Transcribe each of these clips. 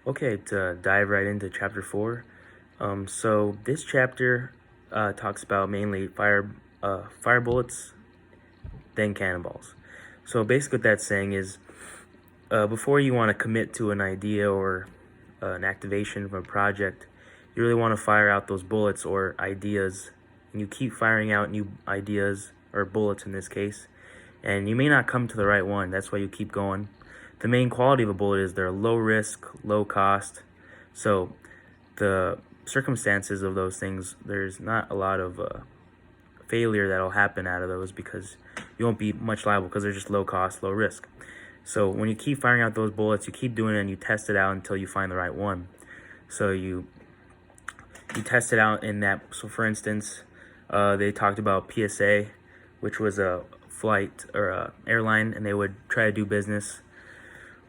Okay, to dive right into chapter 4. So this chapter talks about mainly fire bullets, then cannonballs. So basically, what that's saying is, before you want to commit to an idea or an activation of a project, you really want to fire out those bullets or ideas, and you keep firing out new ideas or bullets in this case, and you may not come to the right one. That's why you keep going. The main quality of a bullet is they're low risk, low cost. So the circumstances of those things, there's not a lot of failure that'll happen out of those because you won't be much liable because they're just low cost, low risk. So when you keep firing out those bullets, you keep doing it and you test it out until you find the right one. So you test it out in that. So for instance, they talked about PSA, which was a flight or a airline, and they would try to do business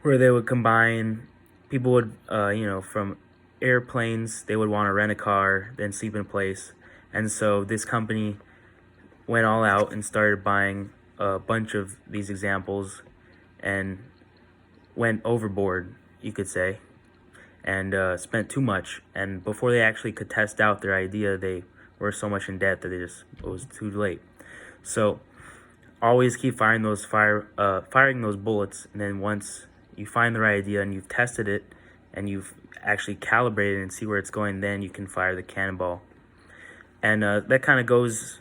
where they would combine people would from airplanes, they would want to rent a car, then sleep in a place. And so this company went all out and started buying a bunch of these examples and went overboard, you could say, and spent too much. And before they actually could test out their idea, they were so much in debt that it was too late. So always keep firing those bullets, and then once you find the right idea and you've tested it and you've actually calibrated and see where it's going, then you can fire the cannonball. And that kind of goes,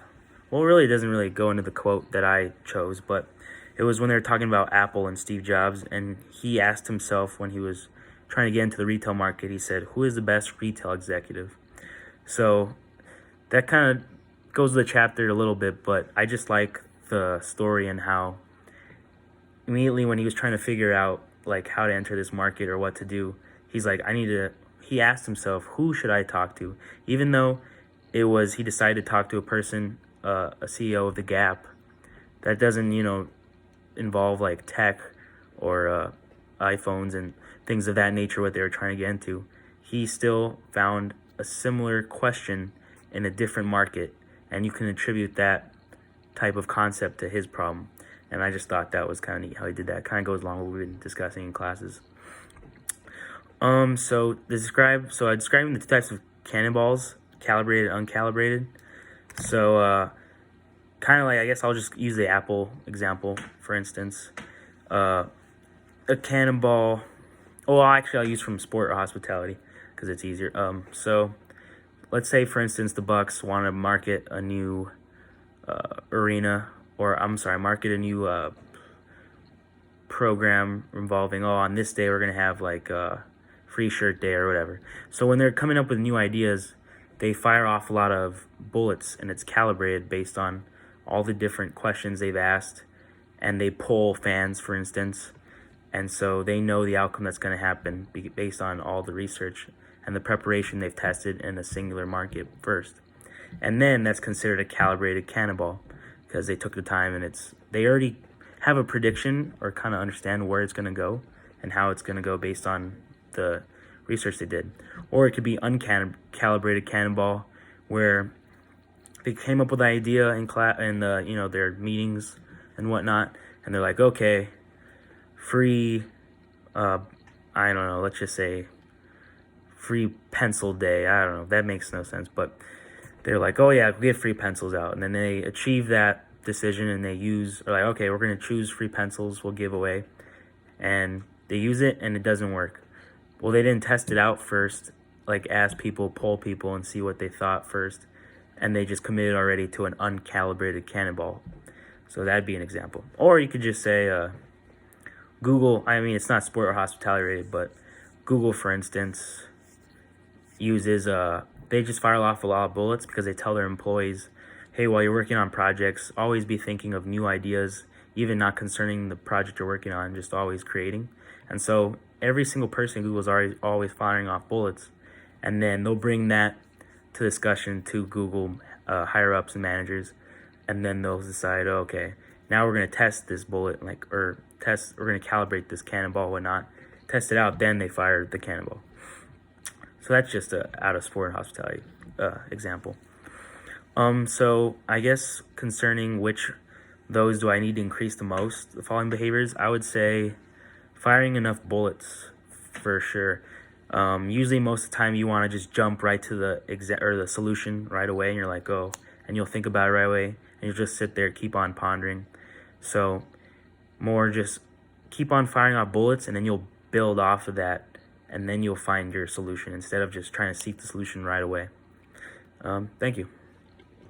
well, really, it doesn't really go into the quote that I chose, but it was when they were talking about Apple and Steve Jobs, and he asked himself when he was trying to get into the retail market, he said, who is the best retail executive? So that kind of goes to the chapter a little bit, but I just like the story and how immediately when he was trying to figure out like how to enter this market or what to do, he's like, he asked himself, who should I talk to? Even though he decided to talk to a person, a CEO of the Gap, that doesn't, involve like tech or iPhones and things of that nature, what they were trying to get into. He still found a similar question in a different market, and you can attribute that type of concept to his problem. And I just thought that was kind of neat how he did that. Kind of goes along with what we've been discussing in classes. So I describing the two types of cannonballs, calibrated, uncalibrated. So, kind of like, I guess I'll just use the Apple example, for instance. A cannonball, actually I'll use from sport or hospitality because it's easier. So let's say, for instance, the Bucks want to market a new market a new program involving, on this day we're going to have like free shirt day or whatever. So when they're coming up with new ideas, they fire off a lot of bullets, and it's calibrated based on all the different questions they've asked, and they poll fans, for instance, and so they know the outcome that's going to happen based on all the research and the preparation they've tested in a singular market first. And then that's considered a calibrated cannonball because they took the time, and they already have a prediction or kind of understand where it's going to go and how it's going to go based on the research they did. Or it could be uncalibrated cannonball, where they came up with an idea in class and their meetings and whatnot, and they're like, okay, free, I don't know, let's just say free pencil day. I don't know, that makes no sense, but they're like, oh yeah, we get free pencils out, and then they achieve that decision, and they're like, okay, we're gonna choose free pencils, we'll give away, and they use it, and it doesn't work. Well, they didn't test it out first, like ask people, poll people, and see what they thought first, and they just committed already to an uncalibrated cannonball. So that'd be an example. Or you could just say Google, it's not sport or hospitality related, but Google, for instance, uses, they just fire off a lot of bullets because they tell their employees, hey, while you're working on projects, always be thinking of new ideas, even not concerning the project you're working on, just always creating. And so every single person in Google is always firing off bullets, and then they'll bring that to discussion to Google higher-ups and managers, and then they'll decide, okay, now we're going to test this bullet, we're going to calibrate this cannonball, whatnot, test it out, then they fire the cannonball. So that's just out of sport and hospitality example. So I guess concerning which those do I need to increase the most, the following behaviors, I would say firing enough bullets for sure. Usually most of the time you want to just jump right to the solution right away, and you're like, oh, and you'll think about it right away, and you'll just sit there, keep on pondering. So more just keep on firing off bullets, and then you'll build off of that, and then you'll find your solution instead of just trying to seek the solution right away. Thank you.